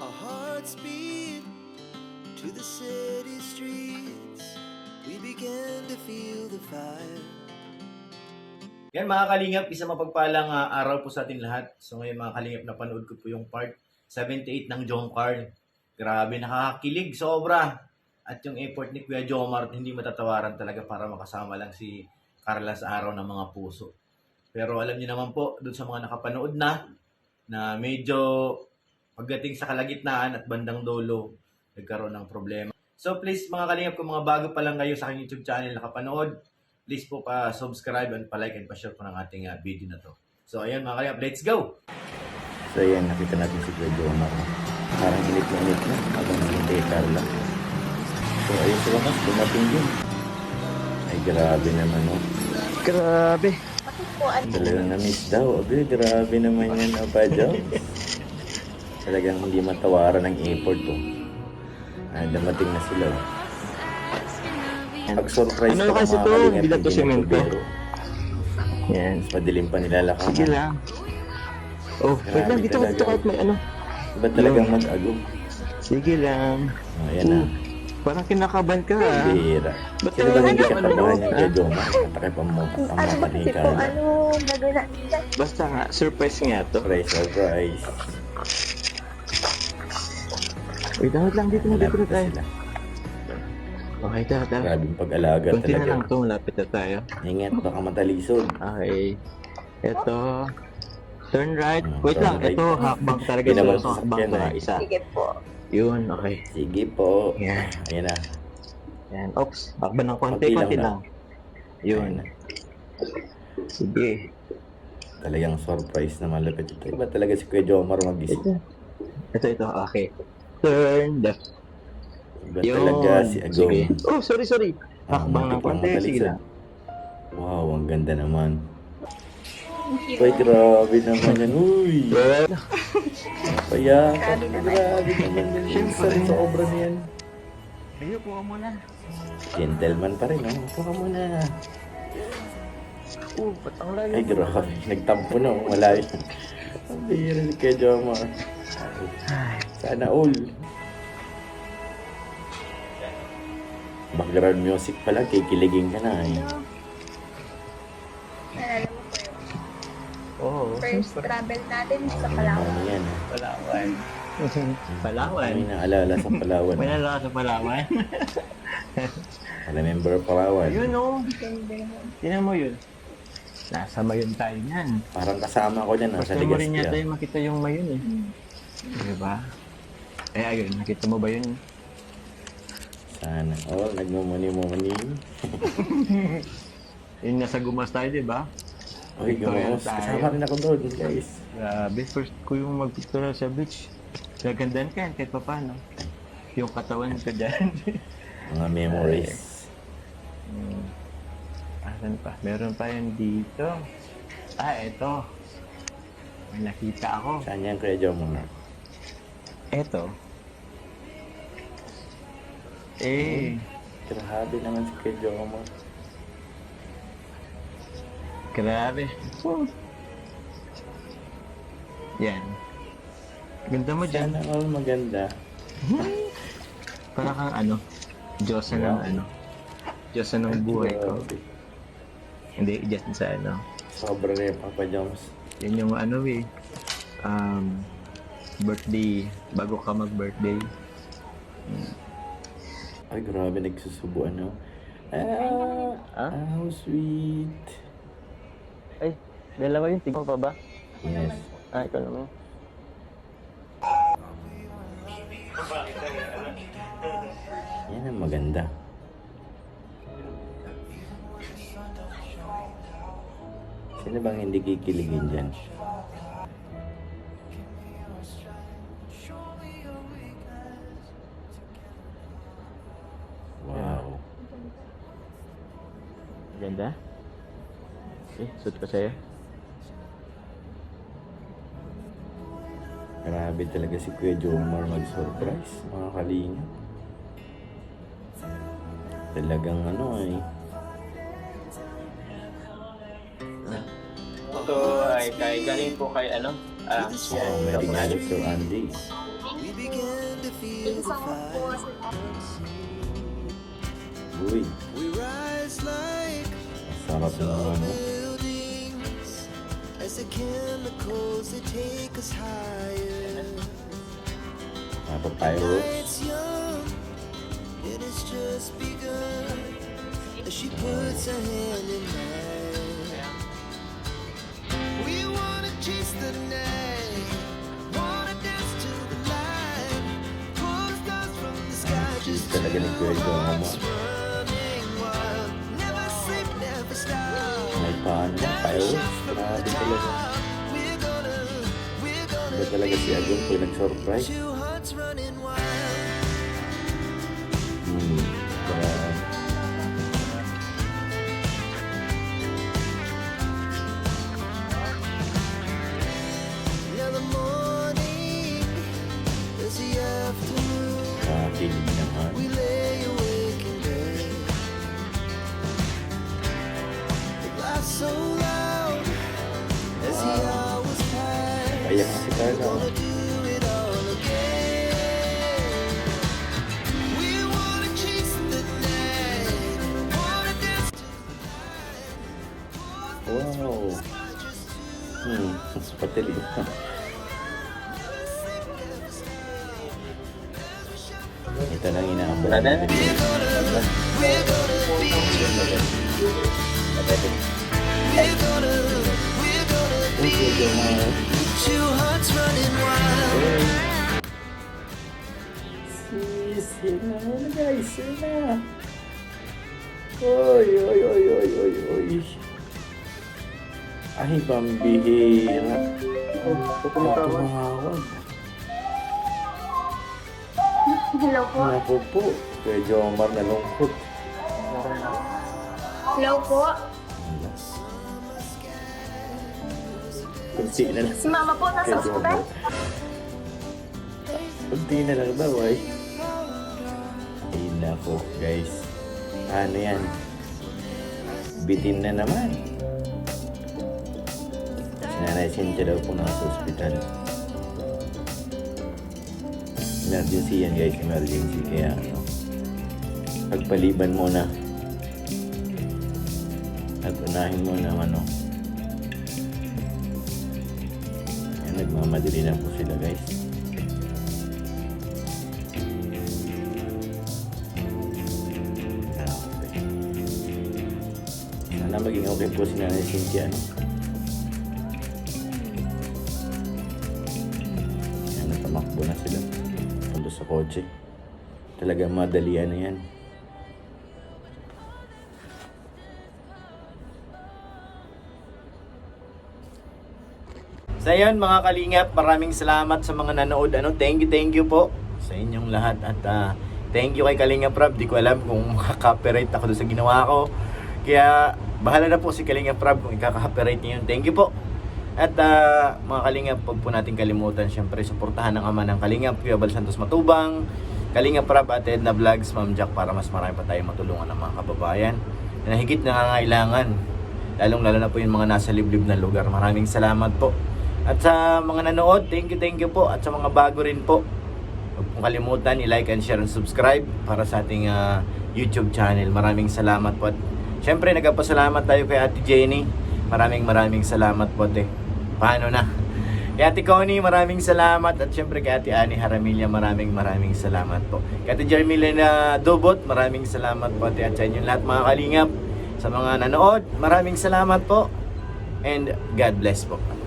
Our hearts beat to the city streets. We began to feel the fire. Yan mga kalingap, isang mapagpalang araw po sa ating lahat. So ngayon mga kalingap, napanood ko po yung part 78 ng Jomcar. Grabe, nakakakilig, sobra. At yung effort ni Kuya Jomar, hindi matatawaran talaga para makasama lang si Carla sa araw ng mga puso. Pero alam niyo naman po, dun sa mga nakapanood na medyo pagdating sa kalagitnaan at bandang dulo, nagkaroon ng problema. So please mga kalingap, kung mga bago pa lang kayo sa aking YouTube channel nakapanood, please po pa-subscribe and pa-like and pa-share po ng ating video na to. So ayun mga kalingap, let's go! So ayan, nakita natin si Kuya Jomar. Parang init na habang hinintay Carla. So ayun sa wakas, dumating din. Ay grabe naman oh. Grabe. Talagang na-miss daw. Abi, grabe naman yan, Opa Jones. Talagang hindi matawaran ng effort to. Dumating na sila. Pag-surprise Ano kasi to? Bilang to semento. Yan. Madilim pa nilalakaran. Sige lang. Oh, wait lang. Dito kahit may ano. Iba talagang mag-agum. Sige lang. Ayan na. Parang kinakaban ka ah. Bihira. Ba't Sino ba hindi ano? kakabahan niya kay Joma? Pakipamukha Kasi ka po, na. gagawin natin dyan? Basta nga, surprise nga to. Surprise. Wait lang, dito na Malapit na tayo. sila. Okay, tara. Grabing pag-alaga Kunti na talaga. lang to, malapit na tayo. Ingat, baka matalisod. Okay. Ito. Turn right. Wait turn lang, right. ito hakbang talaga Hindi naman ito. Hakbang sasakyan, pa eh. isa. Sige po. Yun, okay. Sige po. Yan. Ayan na. Yan. Oops, hakbang ng konti Konti lang lang. Yun. Ayan na. Sige. Talagang surprise na malapit ito. Iba talaga si Kuya Jomar mag-isip. Ito. Okay. Turn left. Iba Yun. talaga si Agong. Sige. Oh, sorry. Hakbang ng konti. Sige lang. Wow, ang ganda naman. Ay, grabe naman yan. Uy! Kaya, grabe naman yan. Sa obra niyan. Ayun, kuha mo na. Gentleman pa rin, no? Ito ka muna. Ba't ang layo? Ay, grabe. Nagtampo na. Malayo. Ang bihira ni Kuya Jomar. Sana all. Background music pala, kikiligin ka na eh. Nalala mo po Oo. yung first travel natin sa Palawan. Ano yan? Palawan. Palawan. May naalala sa Palawan. May nalala sa Palawan. Remember Palawan. Yun o. Ganda naman. Tinan mo yun. Nasa mayon tayo niyan. Parang kasama ko dyan, Gusto nasa mo rin yata Legazpi. yung makita yung mayon eh. Diba? Eh ayun, nakita mo ba yun? Sana. Oh, nagmumuni-muni. Yun nasa Gumas tayo, diba? Uy, Pictorial gumos. tayo. Kasama rin ako doon, guys. Grabe, first ko yung mag-pictorial sa beach. Gagandaan ka yan kahit pa paano. Yung katawan ko dyan. Mga memories. Asan pa? Meron pa yun dito. Eto. May nakita ako. Saan yan, Kuya Jomar? Eto. Eh, Grabe naman si Kuya Jomar. grabe. Yan. Ganda mo dyan. Sana all maganda. Para kang ano, Diyosa ng ano. Diyosa ng buhay ko. Grabe. Hindi, dyan sa ano. Sobra na yung Papa Jones. Yan yung ano eh. Birthday. Bago ka mag-birthday. Ay, grabe, nagsusubuan, no? How sweet. Ay, dalawa yun. Tingnan pa ba? Yes. Ikaw naman. Yan ang maganda. Sino bang hindi kikiligin dyan? Wow. Ganda. Suit ko sa'yo. Grabe talaga si Kuya Jomar mag-surprise, mga kalingap. Talagang ano eh. Ito ay galing po kay ano? Oh, may regalo Sir Andy. We began feel the Isang po fire. sa Uy, We rise like sarap ng tall ano. buildings as the chemicals they take us higher. Napapayro. Night's young, it has just begun as she puts her hand in mine. We wanna chase the night, wanna dance to the light, pull the stars from the sky, just two Talaga ni Kuya Jong, ano? hearts running wild. Never sleep, never stop. May paano ng payro. Grabe talaga. We're gonna Iba talaga si Agong kung nag-surprise. two hearts running wild. Grabe. Now the morning is the afternoon. Kilig naman. We lay awake in bed. The laughs so loud as the hours pass. Kaya nga si Carla. Wanna do it all again. We wanna chase the night. Wanna dance to Wow. Patelin. Ito lang inaambot natin. two hearts running wild. Sis, yun na guys, yun na. Oy, oy, oy, oy, oy, oy. Ay, pambihira. Tumawag. Hello po. Naku po, Kuya Jomar nalungkot. Hello po. Kunti na lang. Si mama po nasa Kuya ospital. Jomar. Kunti na lang daw ay. Ay, naku guys. Ano yan? Bitin na naman. Si Nanay Cynthia daw po nasa ospital. Emergency yan guys, emergency. Kaya ano, pagpaliban mo na at unahin mo ng ano. Ayan, nagmamadali na po sila guys. Sana maging okay po si Nanay Cynthia. No? Ayan, natamakbo na sila. Punta sa kotse. Talagang madalian na yan. So ayun mga kalingap, maraming salamat sa mga nanood. Thank you po sa inyong lahat. At thank you kay Kalingap Rob. Di ko alam kung makaka-copyright ako doon sa ginawa ko. Kaya bahala na po si Kalingap Rob kung ikaka-copyright niyo yun. Thank you po. At mga Kalingap, huwag po natin kalimutan syempre suportahan ng ama ng Kalingap, Kuya Bal Santos Matubang, Kalingap Rob at Edna Vlogs, Ma'am Jack, para mas marami pa tayong matulungan ng mga kababayan na higit nangangailangan. Lalong-lalo na po yung mga nasa liblib na lugar. Maraming salamat po. At sa mga nanood, thank you po. At sa mga bago rin po, huwag pong kalimutan i-like and share and subscribe para sa ating YouTube channel. Maraming salamat po. At syempre, nagpasalamat tayo kay Ate Jenny. Maraming salamat po, te. Paano na? Kay Ate Connie, maraming salamat. At syempre kay Ate Annie Haramilla, maraming salamat po. Kay Ate Jermilena Dobot, maraming salamat po, te. At sa inyong lahat mga kalingap, sa mga nanood, maraming salamat po. And God bless po.